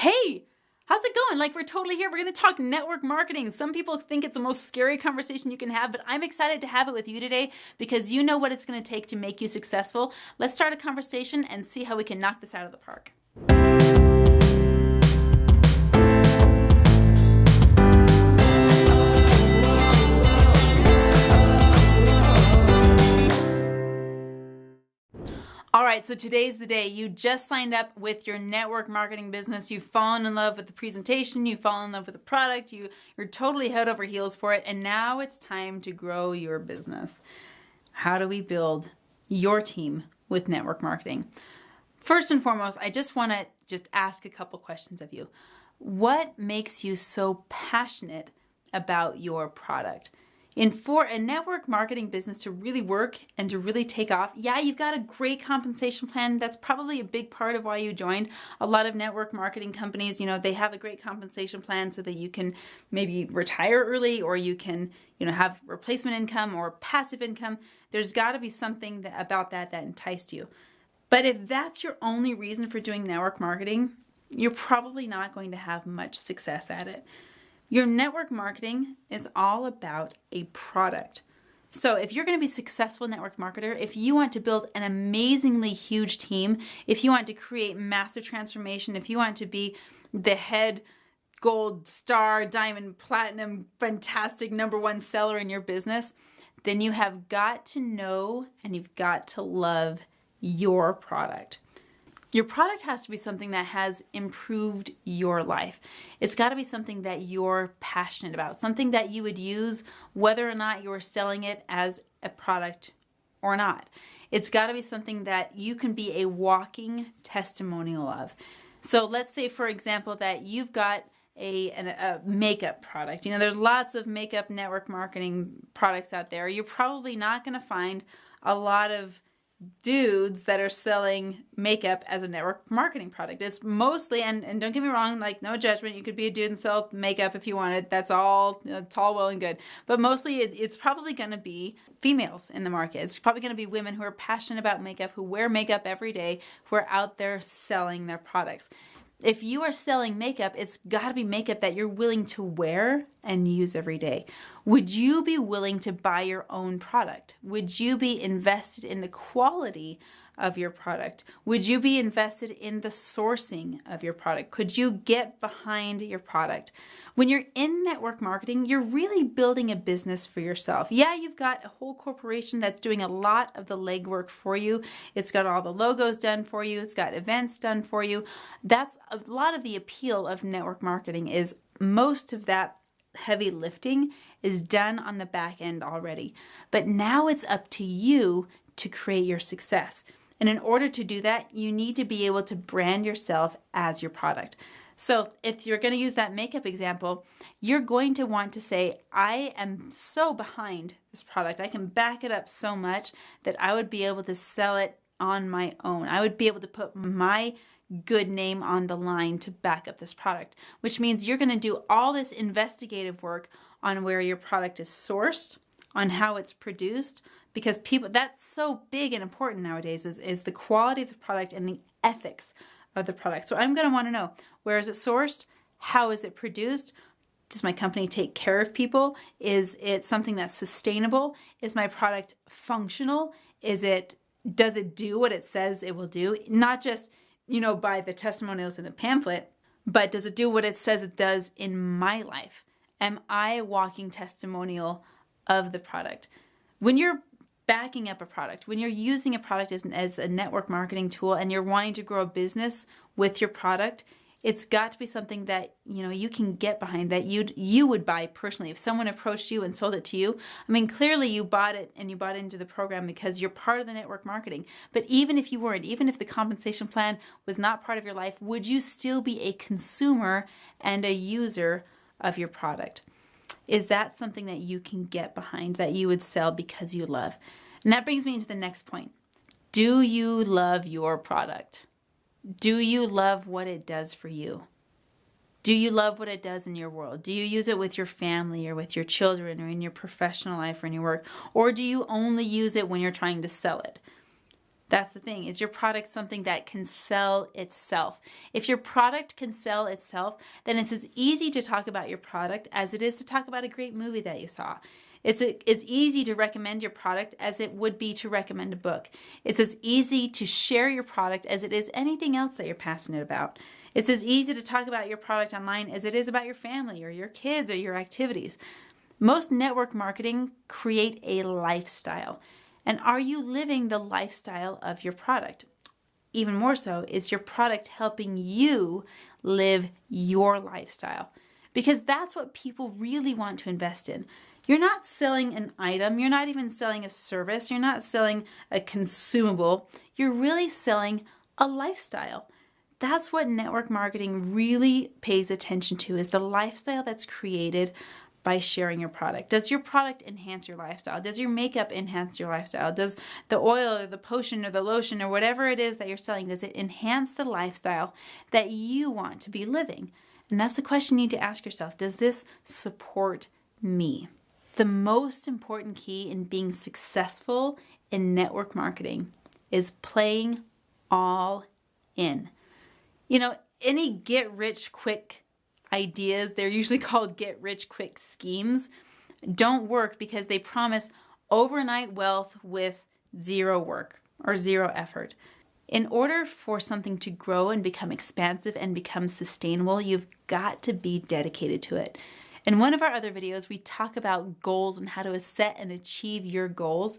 Hey, how's it going? Like, we're totally here. We're going to talk network marketing. Some people think it's the most scary conversation you can have, but I'm excited to have it with you today because you know what it's going to take to make you successful. Let's start a conversation and see how we can knock this out of the park. All right, so today's the day. You just signed up with your network marketing business. You've fallen in love with the presentation. You've fallen in love with the product. You're totally head over heels for it. And now it's time to grow your business. How do we build your team with network marketing? First and foremost, I just want to ask a couple questions of you. What makes you so passionate about your product? For a network marketing business to really work and to really take off, yeah, you've got a great compensation plan. That's probably a big part of why you joined. A lot of network marketing companies, they have a great compensation plan so that you can maybe retire early, or you can, have replacement income or passive income. There's got to be something about that enticed you. But if that's your only reason for doing network marketing, you're probably not going to have much success at it. Your network marketing is all about a product. So if you're going to be a successful network marketer, if you want to build an amazingly huge team, if you want to create massive transformation, if you want to be the head gold star, diamond, platinum, fantastic #1 seller in your business, then you have got to know and you've got to love your product. Your product has to be something that has improved your life. It's got to be something that you're passionate about, something that you would use whether or not you're selling it as a product or not. It's got to be something that you can be a walking testimonial of. So let's say, for example, that you've got a makeup product. There's lots of makeup network marketing products out there. You're probably not going to find a lot of dudes that are selling makeup as a network marketing product. It's mostly, and don't get me wrong, like, no judgment, you could be a dude and sell makeup if you wanted. That's all, it's all well and good. But mostly it's probably going to be females in the market. It's probably going to be women who are passionate about makeup, who wear makeup every day, who are out there selling their products. If you are selling makeup, it's got to be makeup that you're willing to wear and use every day. Would you be willing to buy your own product? Would you be invested in the quality of your product? Would you be invested in the sourcing of your product? Could you get behind your product? When you're in network marketing, you're really building a business for yourself. Yeah, you've got a whole corporation that's doing a lot of the legwork for you. It's got all the logos done for you. It's got events done for you. That's a lot of the appeal of network marketing, is most of that heavy lifting is done on the back end already. But now it's up to you to create your success. And in order to do that, you need to be able to brand yourself as your product. So if you're going to use that makeup example, you're going to want to say, I am so behind this product. I can back it up so much that I would be able to sell it on my own. I would be able to put my good name on the line to back up this product, which means you're going to do all this investigative work on where your product is sourced, on how it's produced, because that's so big and important nowadays is the quality of the product and the ethics of the product. So I'm going to want to know, where is it sourced? How is it produced? Does my company take care of people? Is it something that's sustainable? Is my product functional? Does it do what it says it will do? Not just, by the testimonials in the pamphlet, but does it do what it says it does in my life? Am I a walking testimonial of the product? When you're backing up a product, when you're using a product as a network marketing tool and you're wanting to grow a business with your product, it's got to be something that you can get behind, that you would buy personally. If someone approached you and sold it to you, clearly you bought it and you bought into the program because you're part of the network marketing. But even if you weren't, even if the compensation plan was not part of your life, would you still be a consumer and a user of your product? Is that something that you can get behind, that you would sell because you love? And that brings me into the next point. Do you love your product? Do you love what it does for you? Do you love what it does in your world? Do you use it with your family or with your children or in your professional life or in your work? Or do you only use it when you're trying to sell it? That's the thing. Is your product something that can sell itself? If your product can sell itself, then it's as easy to talk about your product as it is to talk about a great movie that you saw. It's as easy to recommend your product as it would be to recommend a book. It's as easy to share your product as it is anything else that you're passionate about. It's as easy to talk about your product online as it is about your family or your kids or your activities. Most network marketing create a lifestyle. And are you living the lifestyle of your product? Even more so, is your product helping you live your lifestyle? Because that's what people really want to invest in. You're not selling an item. You're not even selling a service. You're not selling a consumable. You're really selling a lifestyle. That's what network marketing really pays attention to, is the lifestyle that's created by sharing your product. Does your product enhance your lifestyle? Does your makeup enhance your lifestyle? Does the oil or the potion or the lotion or whatever it is that you're selling, does it enhance the lifestyle that you want to be living? And that's the question you need to ask yourself. Does this support me? The most important key in being successful in network marketing is playing all in. You know, any get-rich-quick ideas, they're usually called get-rich-quick schemes, don't work because they promise overnight wealth with zero work or zero effort. In order for something to grow and become expansive and become sustainable, you've got to be dedicated to it. In one of our other videos, we talk about goals and how to set and achieve your goals.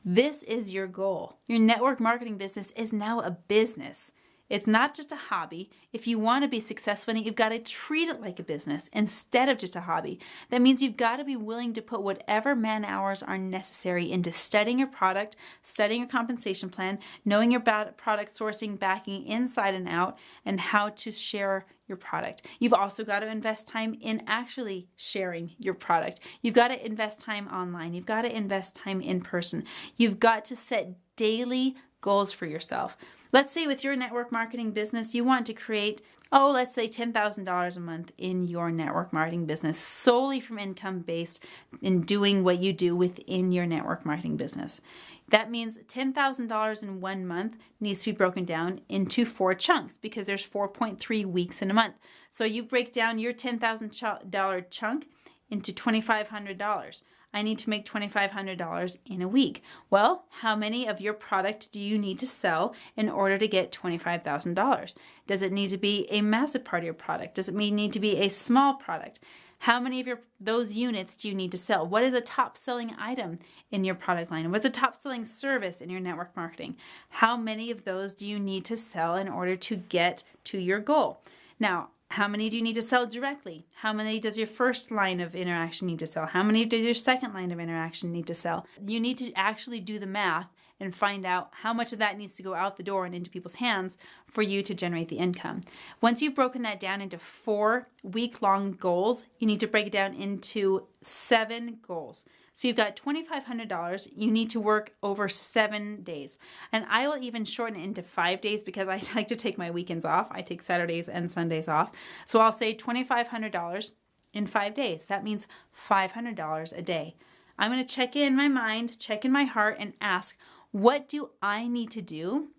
This is your goal. Your network marketing business is now a business. It's not just a hobby. If you want to be successful in it, you've got to treat it like a business instead of just a hobby. That means you've got to be willing to put whatever man hours are necessary into studying your product, studying your compensation plan, knowing your product sourcing, backing inside and out, and how to share your product. You've also got to invest time in actually sharing your product. You've got to invest time online. You've got to invest time in person. You've got to set daily goals for yourself. Let's say with your network marketing business, you want to create, let's say $10,000 a month in your network marketing business solely from income based in doing what you do within your network marketing business. That means $10,000 in 1 month needs to be broken down into 4 chunks because there's 4.3 weeks in a month. So you break down your $10,000 chunk into $2,500. I need to make $2,500 in a week. Well, how many of your product do you need to sell in order to get $25,000? Does it need to be a massive part of your product? Does it need to be a small product? How many of those units do you need to sell? What is a top selling item in your product line? What's a top selling service in your network marketing? How many of those do you need to sell in order to get to your goal? Now, how many do you need to sell directly? How many does your first line of interaction need to sell? How many does your second line of interaction need to sell? You need to actually do the math and find out how much of that needs to go out the door and into people's hands for you to generate the income. Once you've broken that down into 4 week-long goals, you need to break it down into 7 goals. So you've got $2,500. You need to work over 7 days. And I will even shorten it into 5 days because I like to take my weekends off. I take Saturdays and Sundays off. So I'll say $2,500 in 5 days. That means $500 a day. I'm going to check in my mind, check in my heart, and ask, what do I need to do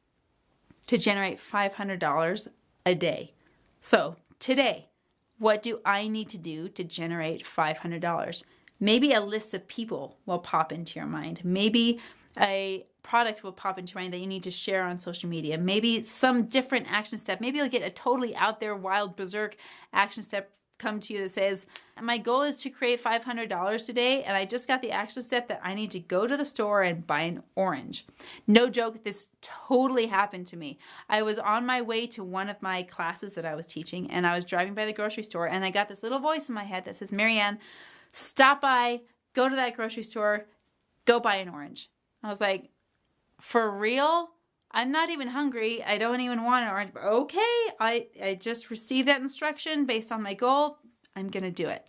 to generate $500 a day? So today, what do I need to do to generate $500? Maybe a list of people will pop into your mind. Maybe a product will pop into your mind that you need to share on social media. Maybe some different action step. Maybe you'll get a totally out there, wild, berserk action step come to you that says, my goal is to create $500 today, and I just got the action step that I need to go to the store and buy an orange. No joke, this totally happened to me. I was on my way to one of my classes that I was teaching, and I was driving by the grocery store, and I got this little voice in my head that says, Marianne, stop by, go to that grocery store, go buy an orange. I was like, for real? I'm not even hungry. I don't even want an orange. But okay, I just received that instruction based on my goal. I'm going to do it.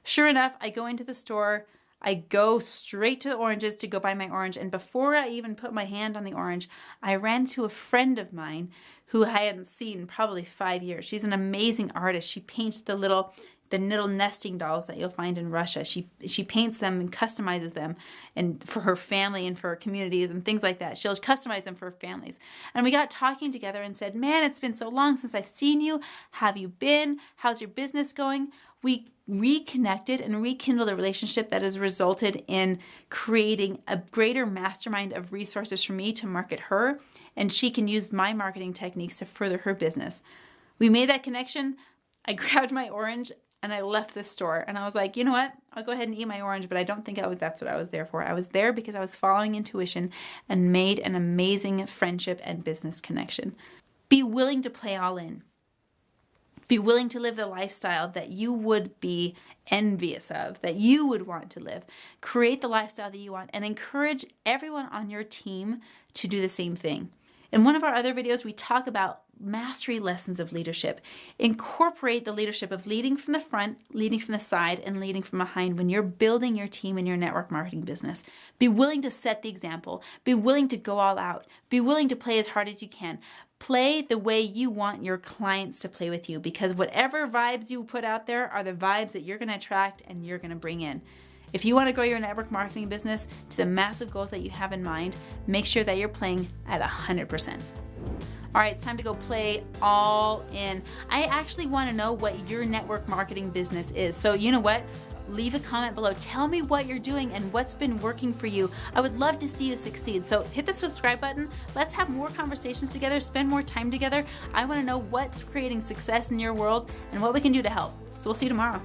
Sure enough, I go into the store. I go straight to the oranges to go buy my orange. And before I even put my hand on the orange, I ran to a friend of mine who I hadn't seen in probably 5 years. She's an amazing artist. She paints the little the little nesting dolls that you'll find in Russia. She paints them and customizes them, and for her family and for her communities and things like that. She'll customize them for her families. And we got talking together and said, man, it's been so long since I've seen you. Have you been? How's your business going? We reconnected and rekindled a relationship that has resulted in creating a greater mastermind of resources for me to market her, and she can use my marketing techniques to further her business. We made that connection. I grabbed my orange and I left the store, and I was like, you know what? I'll go ahead and eat my orange, but I don't think that's what I was there for. I was there because I was following intuition and made an amazing friendship and business connection. Be willing to play all in. Be willing to live the lifestyle that you would be envious of, that you would want to live. Create the lifestyle that you want and encourage everyone on your team to do the same thing. In one of our other videos, we talk about mastery lessons of leadership. Incorporate the leadership of leading from the front, leading from the side, and leading from behind when you're building your team in your network marketing business. Be willing to set the example. Be willing to go all out. Be willing to play as hard as you can. Play the way you want your clients to play with you, because whatever vibes you put out there are the vibes that you're going to attract and you're going to bring in. If you want to grow your network marketing business to the massive goals that you have in mind, make sure that you're playing at 100%. All right, it's time to go play all in. I actually want to know what your network marketing business is. So you know what? Leave a comment below. Tell me what you're doing and what's been working for you. I would love to see you succeed. So hit the subscribe button. Let's have more conversations together, spend more time together. I want to know what's creating success in your world and what we can do to help. So we'll see you tomorrow.